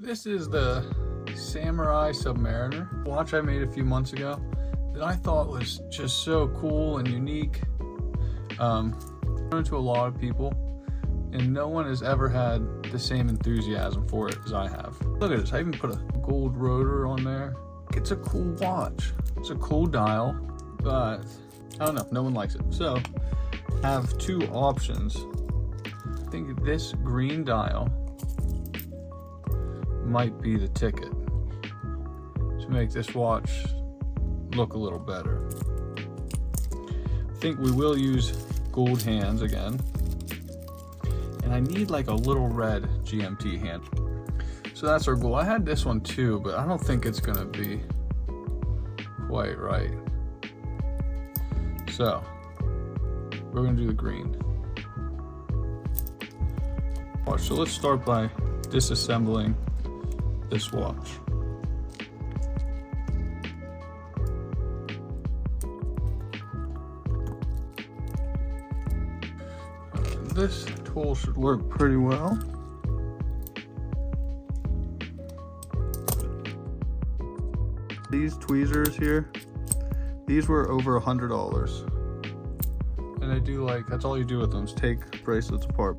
This is the Samurai Submariner watch I made a few months ago that I thought was just so cool and unique. I've run into a lot of people and no one has ever had the same enthusiasm for it as I have. Look at this, I even put a gold rotor on there. It's a cool watch. It's a cool dial, but I don't know, no one likes it. So I have two options. I think this green dial might be the ticket to make this watch look a little better. I think we will use gold hands again. And I need like a little red GMT hand. So that's our goal. I had this one too, but I don't think it's gonna be quite right. So we're gonna do the green. Watch, so let's start by disassembling this watch. This tool should work pretty well. These tweezers here, these were over $100. And I do like, that's all you do with them is take bracelets apart.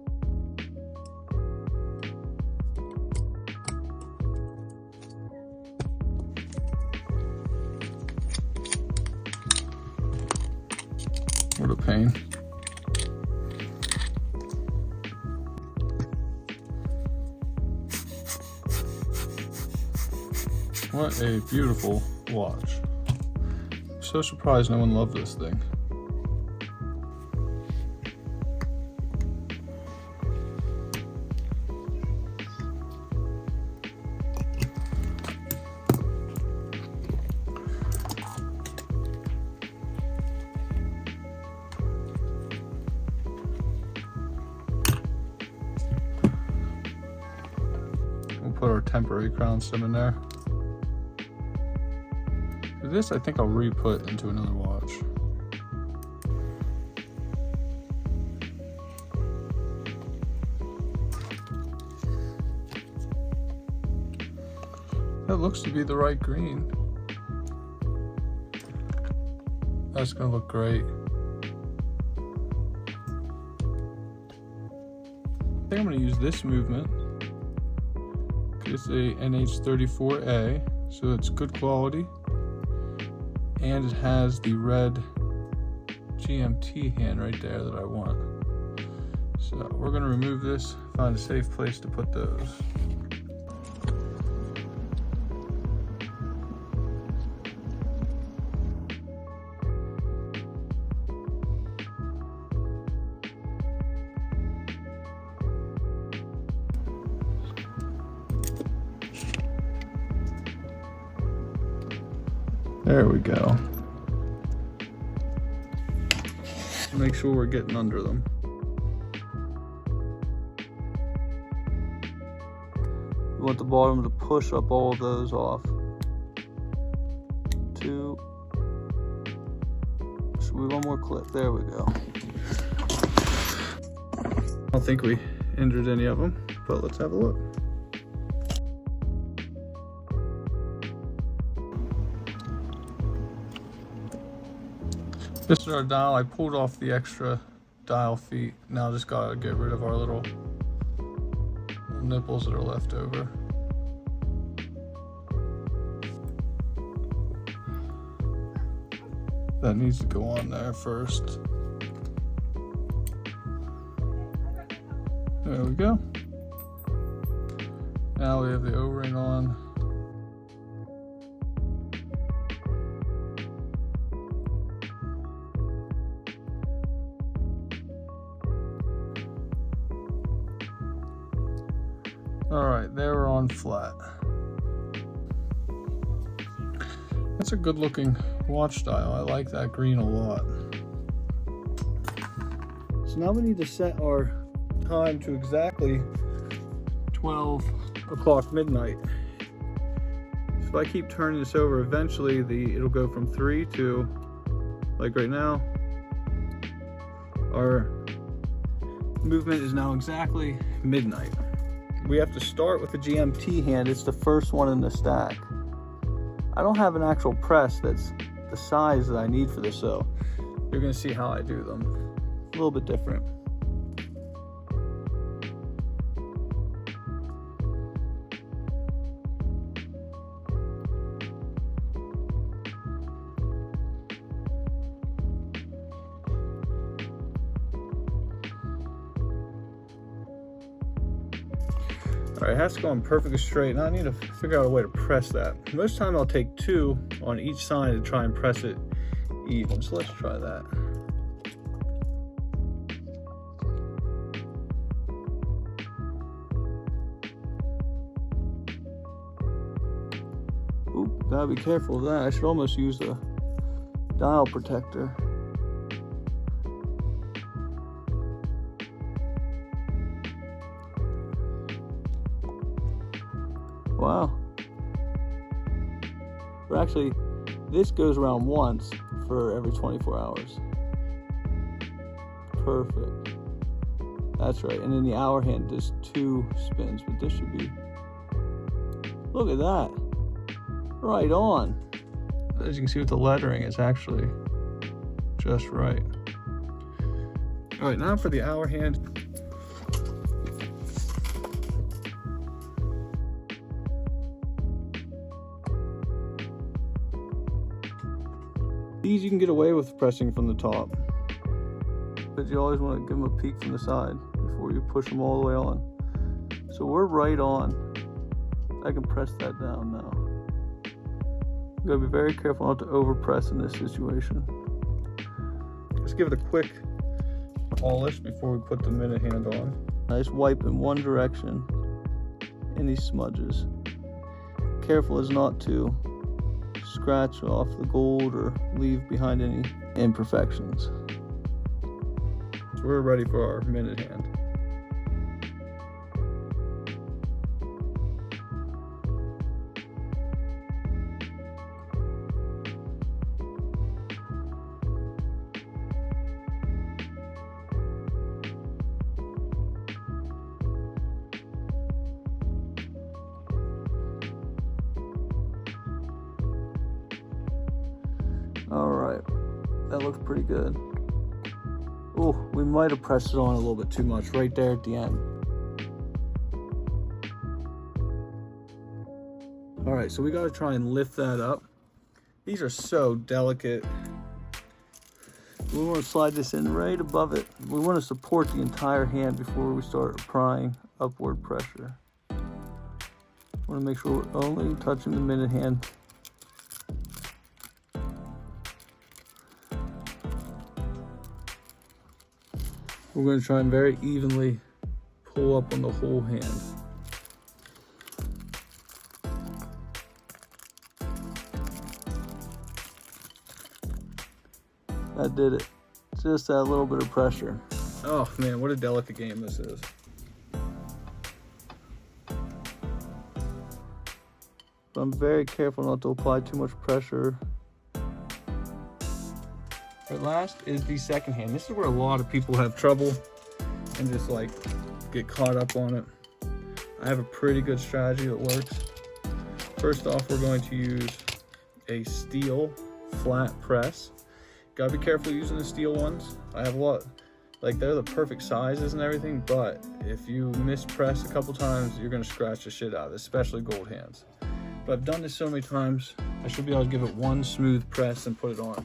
What a pain. What a beautiful watch. I'm so surprised no one loved this thing. We'll put our temporary crown stem in there. This I think I'll re-put into another watch. That looks to be the right green. That's gonna look great. I think I'm gonna use this movement. It's a Nh34A, so it's good quality. And it has the red GMT hand right there that I want. So we're gonna remove this, find a safe place to put those. There we go. Make sure we're getting under them. You want the bottom to push up all of those off. Two. Should we one more clip? There we go. I don't think we injured any of them, but let's have a look. This is our dial. I pulled off the extra dial feet. Now just gotta get rid of our little nipples that are left over. That needs to go on there first. There we go. Now we have the O-ring on. All right, there we're on flat. That's a good looking watch dial. I like that green a lot. So now we need to set our time to exactly 12 o'clock midnight. So if I keep turning this over, eventually it'll go from 3 to, like right now, our movement is now exactly midnight. we have to start with the GMT hand. It's the first one in the stack. I don't have an actual press that's the size that I need for this, so you're gonna see how I do them. A little bit different. All right, it has to go on perfectly straight. Now I need to figure out a way to press that. Most time I'll take 2 on each side to try and press it even. So let's try that. Oop, gotta be careful of that. I should almost use the dial protector. Wow. Or actually, this goes around once for every 24 hours. Perfect. That's right. And then the hour hand does 2 spins, but this should be... Look at that. Right on. As you can see with the lettering, it's actually just right. All right, now for the hour hand. These you can get away with pressing from the top, but you always want to give them a peek from the side before you push them all the way on. So we're right on. I can press that down now. You gotta be very careful not to overpress in this situation. Let's give it a quick polish before we put the minute hand on. Nice wipe in one direction. Any smudges. Careful as not to scratch off the gold or leave behind any imperfections. So we're ready for our minute hand. All right, that looks pretty good. Oh, we might have pressed it on a little bit too much right there at the end. All right, so we got to try and lift that up. These are so delicate. We want to slide this in right above it. We want to support the entire hand before we start applying upward pressure. Want to make sure we're only touching the minute hand. We're going to try and very evenly pull up on the whole hand. That did it. Just that little bit of pressure. Oh man, what a delicate game this is. But I'm very careful not to apply too much pressure. But last is the second hand. This is where a lot of people have trouble and just like get caught up on it. I have a pretty good strategy that works. First off, we're going to use a steel flat press. Gotta be careful using the steel ones. I have a lot, like they're the perfect sizes and everything, but if you mispress a couple times, you're gonna scratch the shit out of it, especially gold hands. But I've done this so many times, I should be able to give it one smooth press and put it on.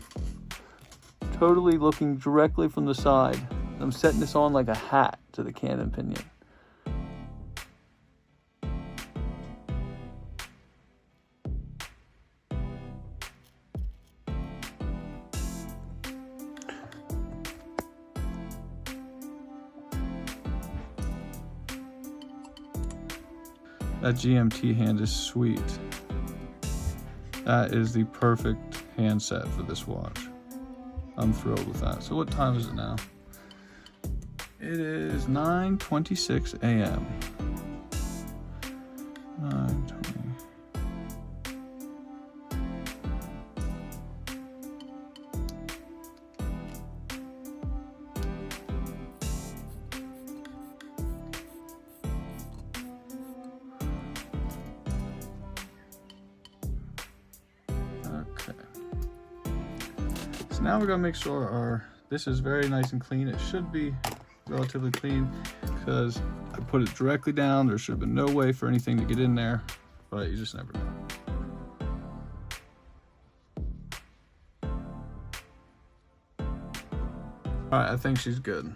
Totally looking directly from the side. I'm setting this on like a hat to the cannon pinion. That GMT hand is sweet. That is the perfect hand set for this watch. I'm thrilled with that. So what time is it now? It is 9:26 a.m. 9:20. So now we're gonna make sure this is very nice and clean. It should be relatively clean because I put it directly down. There should have been no way for anything to get in there, but you just never know. All right, I think she's good.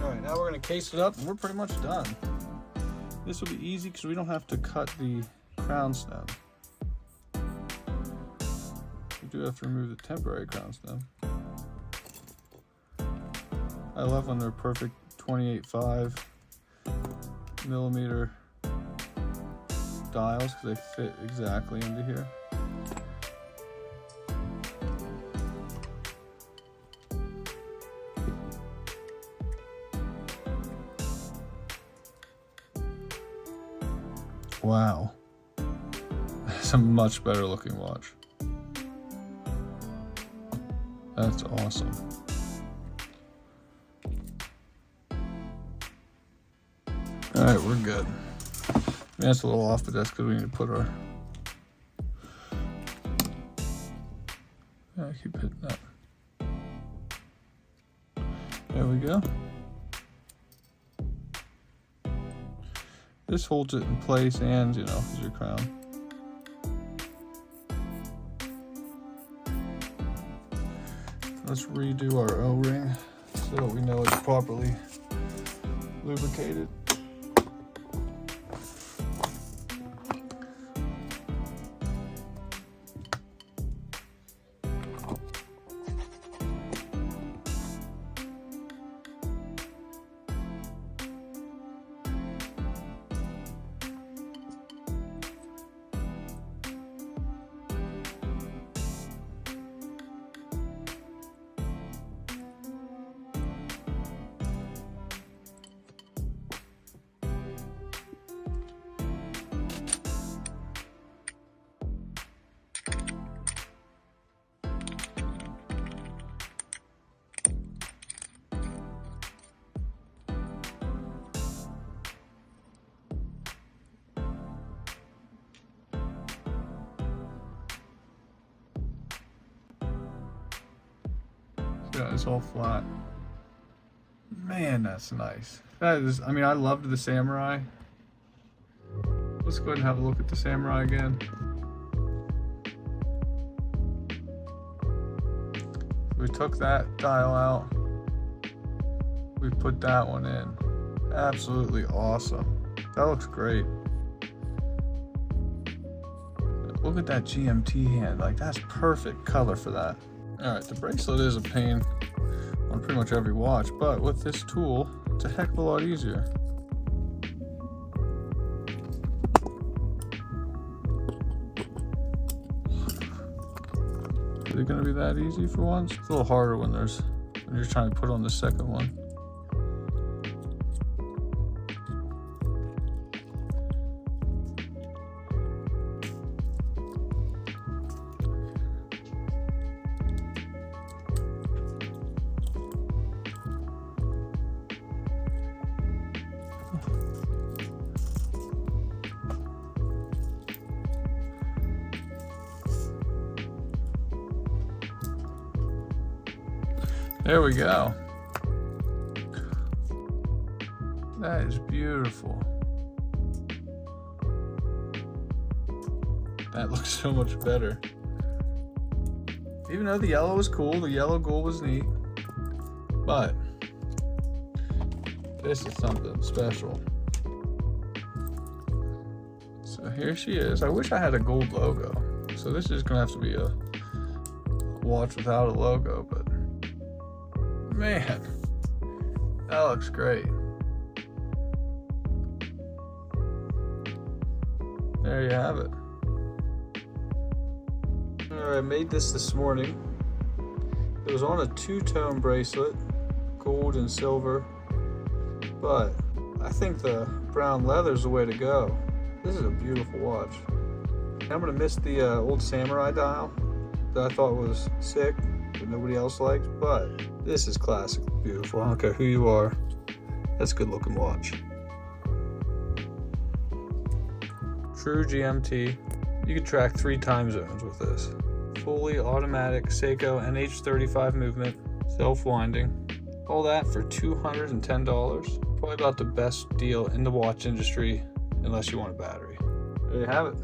All right, now we're gonna case it up and we're pretty much done. This will be easy because we don't have to cut the crown stem. We do have to remove the temporary crown stem. I love when they're perfect 28.5 millimeter dials because they fit exactly into here. Wow, that's a much better looking watch. That's awesome. All right, we're good. That's a little off, but that's because we need to put our... I keep hitting that. There we go. This holds it in place and, you know, is your crown. Let's redo our O-ring so that we know it's properly lubricated. Yeah, it's all flat. Man, that's nice. That is, I mean, I loved the Samurai. Let's go ahead and have a look at the Samurai again. We took that dial out. We put that one in. Absolutely awesome. That looks great. Look at that GMT hand. Like, that's perfect color for that. All right, the bracelet is a pain on pretty much every watch, but with this tool, it's a heck of a lot easier. Is it gonna be that easy for once? It's a little harder when you're trying to put on the second one. There we go. That is beautiful. That looks so much better. Even though the yellow was cool, the yellow gold was neat, but this is something special. So here she is. I wish I had a gold logo. So this is gonna have to be a watch without a logo, but man, that looks great. There you have it. Alright, I made this morning. It was on a two-tone bracelet, gold and silver, but I think the brown leather is the way to go. This is a beautiful watch. I'm gonna miss the old Samurai dial that I thought was sick, that nobody else liked, but this is classic, beautiful. I don't care who you are. That's a good looking watch. True GMT. You can track 3 time zones with this. Fully automatic Seiko Nh35 movement, self-winding. All that for $210. Probably about the best deal in the watch industry, unless you want a battery. There you have it.